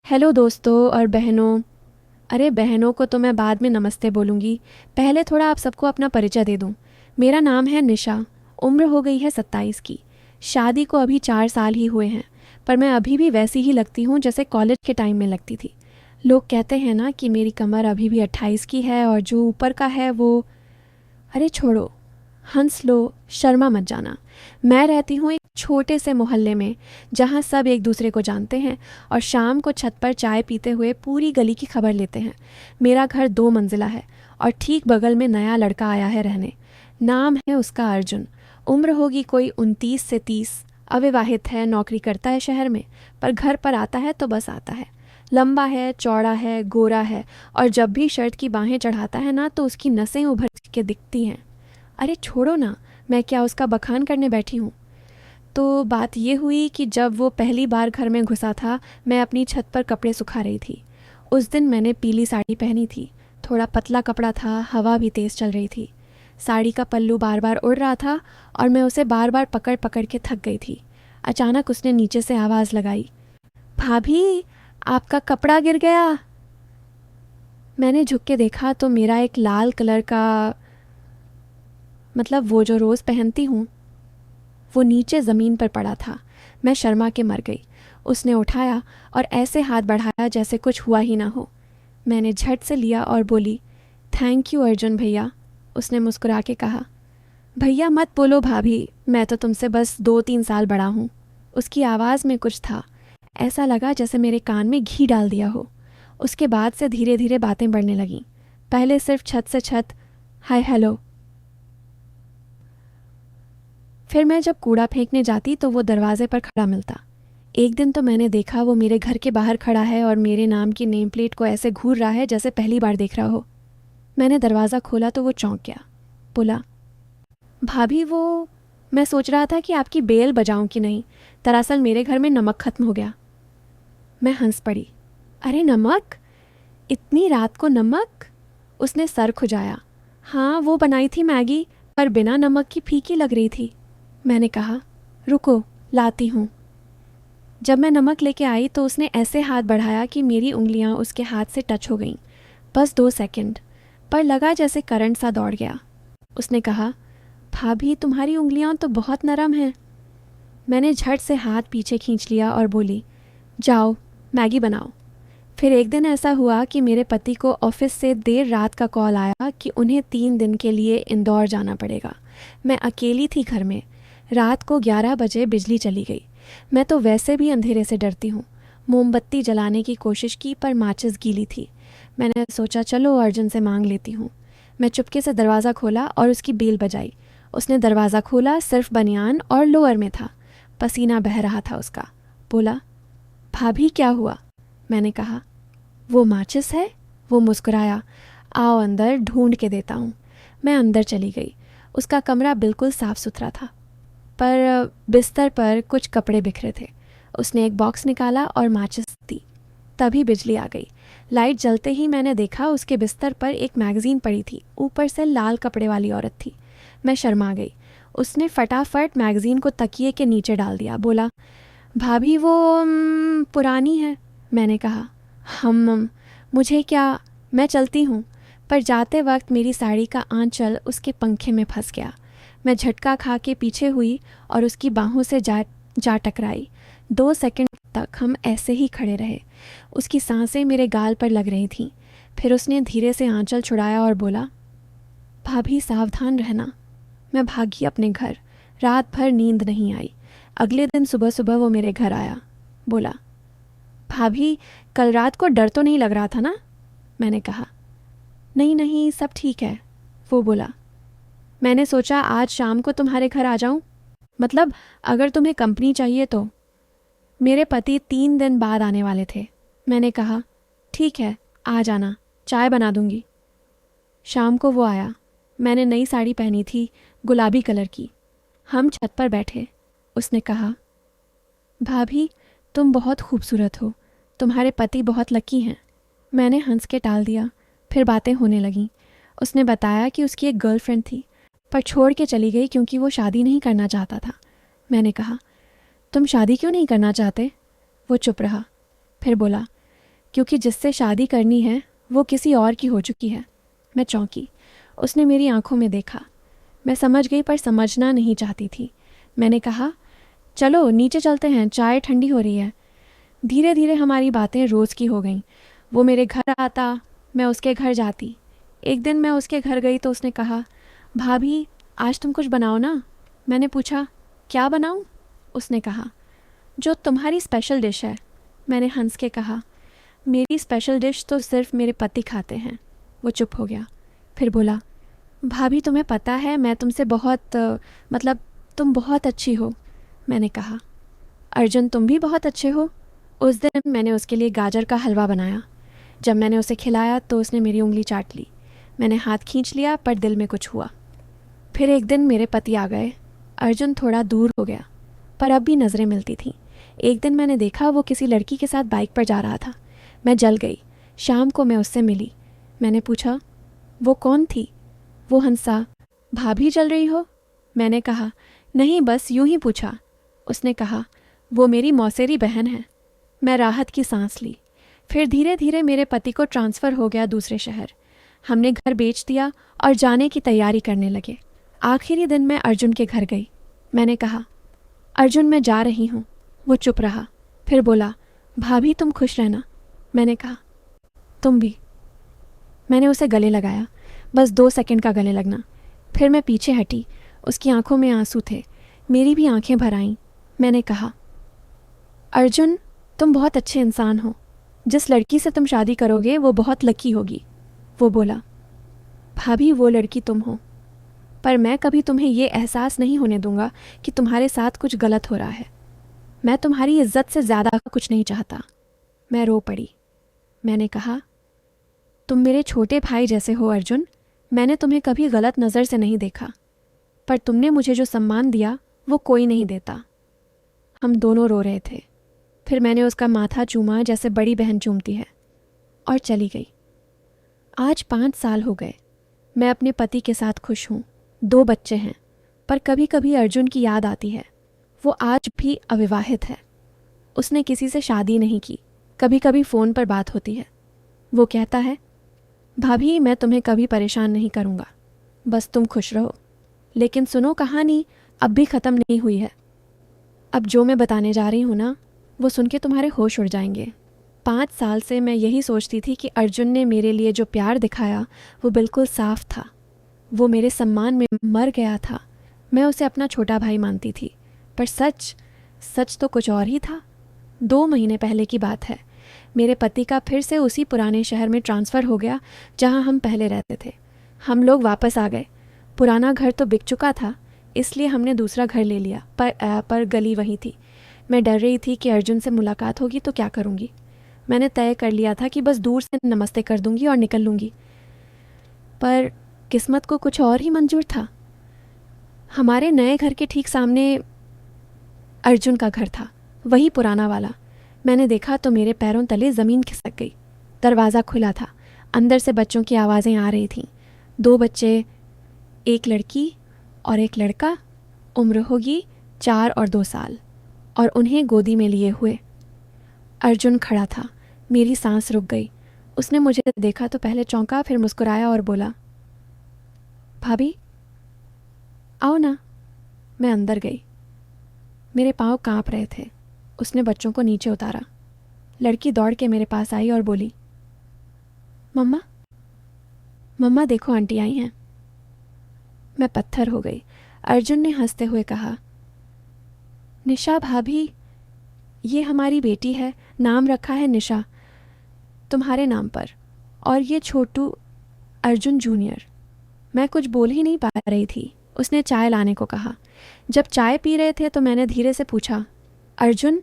Hello दोस्तों और बहनों। अरे बहनों को तो मैं बाद में नमस्ते बोलूँगी। पहले थोड़ा आप सबको अपना परिचय दे दूँ। मेरा नाम है निशा। उम्र हो गई है 27 की। शादी को अभी 4 साल ही हुए हैं, पर मैं अभी भी वैसी ही लगती हूँ जैसे कॉलेज के टाइम में लगती थी। लोग कहते हैं ना कि मेरी कमर अभी भी 28 की है और जो ऊपर का है वो। अरे छोड़ो, हंस लो, शर्मा मत जाना। मैं रहती हूँ एक छोटे से मोहल्ले में, जहाँ सब एक दूसरे को जानते हैं और शाम को छत पर चाय पीते हुए पूरी गली की खबर लेते हैं। मेरा घर 2 मंजिला है और ठीक बगल में नया लड़का आया है रहने। नाम है उसका अर्जुन। उम्र होगी कोई 29 से 30। अविवाहित है, नौकरी करता है शहर में, पर घर पर आता है तो बस आता है। लंबा है, चौड़ा है, गोरा है, और जब भी शर्ट की बाहें चढ़ाता है ना तो उसकी नसें उभर के दिखती हैं। अरे छोड़ो ना, मैं क्या उसका बखान करने बैठी हूँ। तो बात ये हुई कि जब वो पहली बार घर में घुसा था, मैं अपनी छत पर कपड़े सुखा रही थी। उस दिन मैंने पीली साड़ी पहनी थी। थोड़ा पतला कपड़ा था, हवा भी तेज़ चल रही थी। साड़ी का पल्लू बार बार उड़ रहा था और मैं उसे बार बार पकड़ पकड़ के थक गई थी। अचानक उसने नीचे से आवाज़ लगाई, भाभी, आपका कपड़ा गिर गया। मैंने झुक के देखा तो मेरा एक लाल कलर का, मतलब वो जो रोज़ पहनती हूँ, वो नीचे ज़मीन पर पड़ा था। मैं शर्मा के मर गई। उसने उठाया और ऐसे हाथ बढ़ाया जैसे कुछ हुआ ही ना हो। मैंने झट से लिया और बोली, थैंक यू अर्जुन भैया। उसने मुस्कुरा के कहा, भैया मत बोलो भाभी, मैं तो तुमसे बस 2-3 साल बड़ा हूँ। उसकी आवाज़ में कुछ था, ऐसा लगा जैसे मेरे कान में घी डाल दिया हो। उसके बाद से धीरे धीरे बातें बढ़ने लगीं। पहले सिर्फ छत से छत, हाय हेलो। फिर मैं जब कूड़ा फेंकने जाती तो वो दरवाजे पर खड़ा मिलता। एक दिन तो मैंने देखा वो मेरे घर के बाहर खड़ा है और मेरे नाम की नेम प्लेट को ऐसे घूर रहा है जैसे पहली बार देख रहा हो। मैंने दरवाज़ा खोला तो वो चौंक गया। बोला, भाभी वो, मैं सोच रहा था कि आपकी बेल बजाऊं कि नहीं। दरअसल मेरे घर में नमक खत्म हो गया। मैं हंस पड़ी। अरे नमक? इतनी रात को नमक? उसने सर खुजाया। हाँ, वो बनाई थी मैगी, पर बिना नमक की फीकी लग रही थी। मैंने कहा, रुको, लाती हूँ। जब मैं नमक लेके आई तो उसने ऐसे हाथ बढ़ाया कि मेरी उंगलियां उसके हाथ से टच हो गईं। बस 2 सेकंड, पर लगा जैसे करंट सा दौड़ गया। उसने कहा, भाभी तुम्हारी उंगलियां तो बहुत नरम हैं। मैंने झट से हाथ पीछे खींच लिया और बोली, जाओ मैगी बनाओ। फिर एक दिन ऐसा हुआ कि मेरे पति को ऑफिस से देर रात का कॉल आया कि उन्हें 3 दिन के लिए इंदौर जाना पड़ेगा। मैं अकेली थी घर में। रात को 11 बजे बिजली चली गई। मैं तो वैसे भी अंधेरे से डरती हूँ। मोमबत्ती जलाने की कोशिश की पर माचिस गीली थी। मैंने सोचा चलो अर्जुन से मांग लेती हूँ। मैं चुपके से दरवाज़ा खोला और उसकी बेल बजाई। उसने दरवाज़ा खोला, सिर्फ बनियान और लोअर में था। पसीना बह रहा था उसका। बोला, भाभी क्या हुआ? मैंने कहा, वो माचिस है। वो मुस्कुराया, आओ अंदर ढूंढ के देता हूँ। मैं अंदर चली गई। उसका कमरा बिल्कुल साफ सुथरा था, पर बिस्तर पर कुछ कपड़े बिखरे थे। उसने एक बॉक्स निकाला और माचिस दी। तभी बिजली आ गई। लाइट जलते ही मैंने देखा उसके बिस्तर पर एक मैगज़ीन पड़ी थी। ऊपर से लाल कपड़े वाली औरत थी। मैं शर्मा गई। उसने फटाफट मैगज़ीन को तकिए के नीचे डाल दिया। बोला, भाभी वो पुरानी है। मैंने कहा, हम, मुझे क्या, मैं चलती हूँ। पर जाते वक्त मेरी साड़ी का आंचल उसके पंखे में फंस गया। मैं झटका खा के पीछे हुई और उसकी बाहों से जा टकराई। 2 सेकंड तक हम ऐसे ही खड़े रहे। उसकी सांसें मेरे गाल पर लग रही थीं। फिर उसने धीरे से आंचल छुड़ाया और बोला, भाभी सावधान रहना। मैं भागी अपने घर। रात भर नींद नहीं आई। अगले दिन सुबह सुबह वो मेरे घर आया। बोला, भाभी, कल रात को डर तो नहीं लग रहा था ना? मैंने कहा, नहीं नहीं, सब ठीक है। वो बोला, मैंने सोचा आज शाम को तुम्हारे घर आ जाऊं, मतलब अगर तुम्हें कंपनी चाहिए तो। मेरे पति 3 दिन बाद आने वाले थे। मैंने कहा, ठीक है, आ जाना, चाय बना दूंगी। शाम को वो आया। मैंने नई साड़ी पहनी थी, गुलाबी कलर की। हम छत पर बैठे। उसने कहा, भाभी, तुम बहुत खूबसूरत हो। तुम्हारे पति बहुत लकी हैं। मैंने हंस के टाल दिया। फिर बातें होने लगीं। उसने बताया कि उसकी एक गर्लफ्रेंड थी, पर छोड़ के चली गई क्योंकि वो शादी नहीं करना चाहता था। मैंने कहा, तुम शादी क्यों नहीं करना चाहते? वो चुप रहा। फिर बोला, क्योंकि जिससे शादी करनी है वो किसी और की हो चुकी है। मैं चौंकी। उसने मेरी आंखों में देखा। मैं समझ गई पर समझना नहीं चाहती थी। मैंने कहा, चलो नीचे चलते हैं, चाय ठंडी हो रही है। धीरे धीरे हमारी बातें रोज़ की हो गईं। वो मेरे घर आता, मैं उसके घर जाती। एक दिन मैं उसके घर गई तो उसने कहा, भाभी आज तुम कुछ बनाओ ना। मैंने पूछा, क्या बनाऊं? उसने कहा, जो तुम्हारी स्पेशल डिश है। मैंने हंस के कहा, मेरी स्पेशल डिश तो सिर्फ मेरे पति खाते हैं। वो चुप हो गया। फिर बोला, भाभी तुम्हें पता है मैं तुमसे बहुत मतलब तुम बहुत अच्छी हो। मैंने कहा, अर्जुन तुम भी बहुत अच्छे हो। उस दिन मैंने उसके लिए गाजर का हलवा बनाया। जब मैंने उसे खिलाया तो उसने मेरी उंगली चाट ली। मैंने हाथ खींच लिया पर दिल में कुछ हुआ। फिर एक दिन मेरे पति आ गए। अर्जुन थोड़ा दूर हो गया पर अब भी नज़रें मिलती थीं। एक दिन मैंने देखा वो किसी लड़की के साथ बाइक पर जा रहा था। मैं जल गई। शाम को मैं उससे मिली। मैंने पूछा, वो कौन थी? वो हंसा, भाभी जल रही हो? मैंने कहा, नहीं बस यूं ही पूछा। उसने कहा, वो मेरी मौसेरी बहन है। मैं राहत की सांस ली। फिर धीरे धीरे मेरे पति को ट्रांसफ़र हो गया दूसरे शहर। हमने घर बेच दिया और जाने की तैयारी करने लगे। आखिरी दिन मैं अर्जुन के घर गई। मैंने कहा, अर्जुन मैं जा रही हूँ। वो चुप रहा। फिर बोला, भाभी तुम खुश रहना। मैंने कहा, तुम भी। मैंने उसे गले लगाया, बस 2 सेकंड का गले लगना। फिर मैं पीछे हटी। उसकी आंखों में आंसू थे। मेरी भी आंखें भर आईं। मैंने कहा, अर्जुन तुम बहुत अच्छे इंसान हो। जिस लड़की से तुम शादी करोगे वो बहुत लकी होगी। वो बोला, भाभी वो लड़की तुम हो, पर मैं कभी तुम्हें ये एहसास नहीं होने दूंगा कि तुम्हारे साथ कुछ गलत हो रहा है। मैं तुम्हारी इज्जत से ज़्यादा कुछ नहीं चाहता। मैं रो पड़ी। मैंने कहा, तुम मेरे छोटे भाई जैसे हो अर्जुन। मैंने तुम्हें कभी गलत नज़र से नहीं देखा, पर तुमने मुझे जो सम्मान दिया वो कोई नहीं देता। हम दोनों रो रहे थे। फिर मैंने उसका माथा चूमा जैसे बड़ी बहन चूमती है और चली गई। आज 5 साल हो गए। मैं अपने पति के साथ खुश हूँ। 2 बच्चे हैं, पर कभी कभी अर्जुन की याद आती है। वो आज भी अविवाहित है। उसने किसी से शादी नहीं की। कभी कभी फ़ोन पर बात होती है। वो कहता है, भाभी मैं तुम्हें कभी परेशान नहीं करूँगा, बस तुम खुश रहो। लेकिन सुनो, कहानी अब भी ख़त्म नहीं हुई है। अब जो मैं बताने जा रही हूँ ना, वो सुन के तुम्हारे होश उड़ जाएंगे। 5 साल से मैं यही सोचती थी कि अर्जुन ने मेरे लिए जो प्यार दिखाया वो बिल्कुल साफ था। वो मेरे सम्मान में मर गया था। मैं उसे अपना छोटा भाई मानती थी, पर सच सच तो कुछ और ही था। 2 महीने पहले की बात है। मेरे पति का फिर से उसी पुराने शहर में ट्रांसफ़र हो गया जहाँ हम पहले रहते थे। हम लोग वापस आ गए। पुराना घर तो बिक चुका था, इसलिए हमने दूसरा घर ले लिया, पर गली वही थी। मैं डर रही थी कि अर्जुन से मुलाकात होगी तो क्या करूँगी। मैंने तय कर लिया था कि बस दूर से नमस्ते कर दूंगी और निकल लूँगी, पर किस्मत को कुछ और ही मंजूर था। हमारे नए घर के ठीक सामने अर्जुन का घर था, वही पुराना वाला। मैंने देखा तो मेरे पैरों तले ज़मीन खिसक गई। दरवाज़ा खुला था। अंदर से बच्चों की आवाज़ें आ रही थीं। 2 बच्चे, एक लड़की और एक लड़का, उम्र होगी 4 और 2 साल, और उन्हें गोदी में लिए हुए। अर्जुन खड़ा था। मेरी सांस रुक गई। उसने मुझे देखा तो पहले चौंका, फिर मुस्कुराया और बोला, भाभी आओ ना। मैं अंदर गई। मेरे पाँव कांप रहे थे। उसने बच्चों को नीचे उतारा। लड़की दौड़ के मेरे पास आई और बोली, मम्मा मम्मा देखो आंटी आई हैं। मैं पत्थर हो गई। अर्जुन ने हंसते हुए कहा, निशा भाभी, ये हमारी बेटी है, नाम रखा है निशा तुम्हारे नाम पर, और ये छोटू अर्जुन जूनियर। मैं कुछ बोल ही नहीं पा रही थी। उसने चाय लाने को कहा। जब चाय पी रहे थे तो मैंने धीरे से पूछा, अर्जुन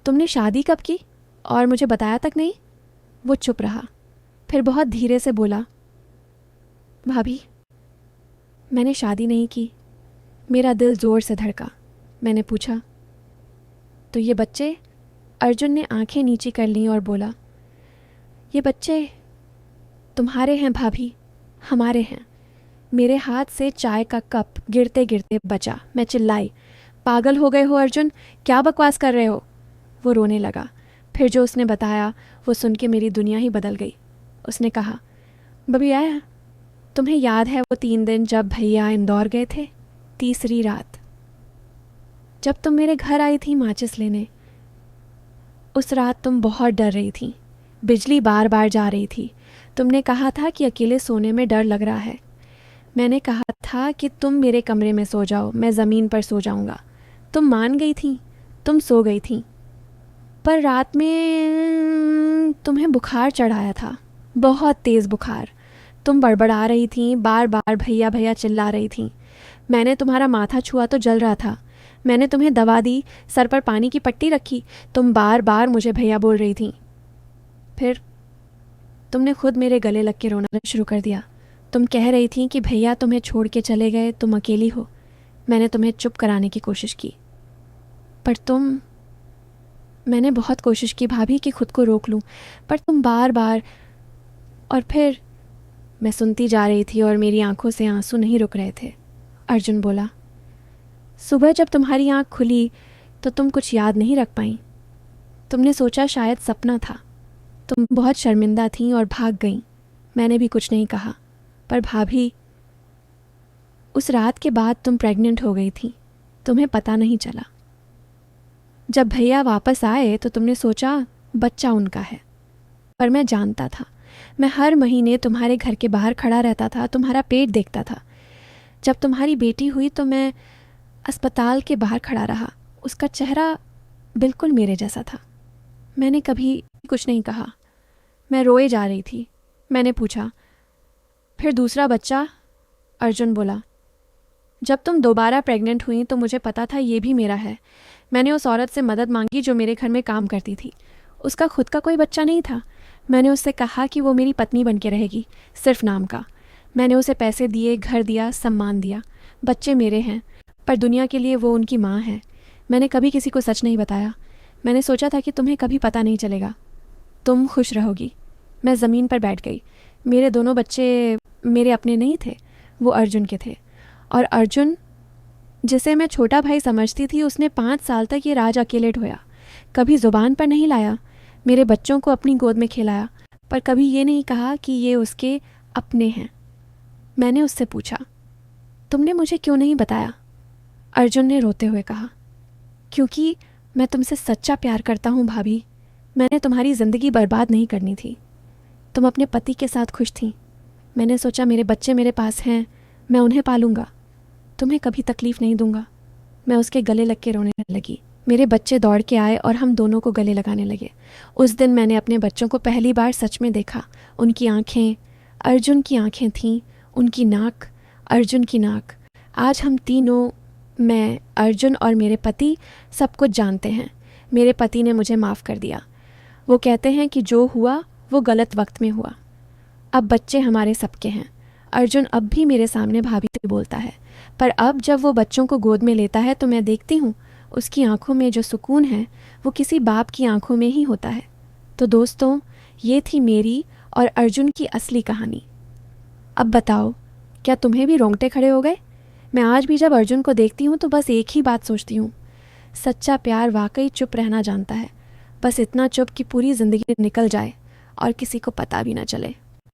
तुमने शादी कब की और मुझे बताया तक नहीं? वो चुप रहा। फिर बहुत धीरे से बोला, भाभी मैंने शादी नहीं की। मेरा दिल ज़ोर से धड़का। मैंने पूछा, तो ये बच्चे? अर्जुन ने आंखें नीची कर लीं और बोला, ये बच्चे तुम्हारे हैं भाभी, हमारे हैं। मेरे हाथ से चाय का कप गिरते गिरते बचा। मैं चिल्लाई, पागल हो गए हो अर्जुन, क्या बकवास कर रहे हो? वो रोने लगा। फिर जो उसने बताया वो सुन के मेरी दुनिया ही बदल गई। उसने कहा, बबिया, तुम्हें याद है वो 3 दिन जब भैया इंदौर गए थे? तीसरी रात जब तुम मेरे घर आई थी माचिस लेने, उस रात तुम बहुत डर रही थी। बिजली बार बार जा रही थी। तुमने कहा था कि अकेले सोने में डर लग रहा है। मैंने कहा था कि तुम मेरे कमरे में सो जाओ, मैं ज़मीन पर सो जाऊंगा। तुम मान गई थी, तुम सो गई थी। पर रात में तुम्हें बुखार चढ़ाया था, बहुत तेज़ बुखार। तुम बड़बड़ा रही थी, बार बार भैया भैया चिल्ला रही थी। मैंने तुम्हारा माथा छुआ तो जल रहा था। मैंने तुम्हें दवा दी, सर पर पानी की पट्टी रखी, तुम बार बार मुझे भैया बोल रही थी। फिर तुमने खुद मेरे गले लग के रोना शुरू कर दिया। तुम कह रही थी कि भैया तुम्हें छोड़ के चले गए, तुम अकेली हो। मैंने तुम्हें चुप कराने की कोशिश की, पर मैंने बहुत कोशिश की भाभी कि खुद को रोक लूं, पर तुम बार बार। और फिर मैं सुनती जा रही थी और मेरी आंखों से आंसू नहीं रुक रहे थे। अर्जुन बोला, सुबह जब तुम्हारी आंख खुली तो तुम कुछ याद नहीं रख पाई। तुमने सोचा शायद सपना था। तुम बहुत शर्मिंदा थीं और भाग गईं। मैंने भी कुछ नहीं कहा। पर भाभी, उस रात के बाद तुम प्रेग्नेंट हो गई थी, तुम्हें पता नहीं चला। जब भैया वापस आए तो तुमने सोचा बच्चा उनका है, पर मैं जानता था। मैं हर महीने तुम्हारे घर के बाहर खड़ा रहता था, तुम्हारा पेट देखता था। जब तुम्हारी बेटी हुई तो मैं अस्पताल के बाहर खड़ा रहा। उसका चेहरा बिल्कुल मेरे जैसा था। मैंने कभी कुछ नहीं कहा। मैं रोए जा रही थी। मैंने पूछा, फिर दूसरा बच्चा? अर्जुन बोला, जब तुम दोबारा प्रेग्नेंट हुई तो मुझे पता था ये भी मेरा है। मैंने उस औरत से मदद मांगी जो मेरे घर में काम करती थी। उसका खुद का कोई बच्चा नहीं था। मैंने उससे कहा कि वो मेरी पत्नी बन के रहेगी, सिर्फ नाम का। मैंने उसे पैसे दिए, घर दिया, सम्मान दिया। बच्चे मेरे हैं, पर दुनिया के लिए वो उनकी माँ है। मैंने कभी किसी को सच नहीं बताया। मैंने सोचा था कि तुम्हें कभी पता नहीं चलेगा, तुम खुश रहोगी। मैं ज़मीन पर बैठ गई। मेरे दोनों बच्चे मेरे अपने नहीं थे, वो अर्जुन के थे। और अर्जुन, जिसे मैं छोटा भाई समझती थी, उसने 5 साल तक ये राज अकेले ढोया। कभी ज़ुबान पर नहीं लाया, मेरे बच्चों को अपनी गोद में खिलाया, पर कभी ये नहीं कहा कि ये उसके अपने हैं। मैंने उससे पूछा, तुमने मुझे क्यों नहीं बताया? अर्जुन ने रोते हुए कहा, क्योंकि मैं तुमसे सच्चा प्यार करता हूँ भाभी। मैंने तुम्हारी ज़िंदगी बर्बाद नहीं करनी थी। तुम अपने पति के साथ खुश थी। मैंने सोचा मेरे बच्चे मेरे पास हैं, मैं उन्हें पालूंगा, तुम्हें कभी तकलीफ़ नहीं दूंगा। मैं उसके गले लग के रोने लगी। मेरे बच्चे दौड़ के आए और हम दोनों को गले लगाने लगे। उस दिन मैंने अपने बच्चों को पहली बार सच में देखा। उनकी आंखें अर्जुन की आंखें थीं, उनकी नाक अर्जुन की नाक। आज हम तीनों, मैं, अर्जुन और मेरे पति, सब कुछ जानते हैं। मेरे पति ने मुझे माफ़ कर दिया। वो कहते हैं कि जो हुआ वो गलत वक्त में हुआ। अब बच्चे हमारे सबके हैं। अर्जुन अब भी मेरे सामने भाभी से बोलता है, पर अब जब वो बच्चों को गोद में लेता है तो मैं देखती हूँ उसकी आंखों में जो सुकून है वो किसी बाप की आंखों में ही होता है। तो दोस्तों, ये थी मेरी और अर्जुन की असली कहानी। अब बताओ, क्या तुम्हें भी रोंगटे खड़े हो गए? मैं आज भी जब अर्जुन को देखती हूँ तो बस एक ही बात सोचती हूँ, सच्चा प्यार वाकई चुप रहना जानता है। बस इतना चुप कि पूरी ज़िंदगी निकल जाए और किसी को पता भी ना चले।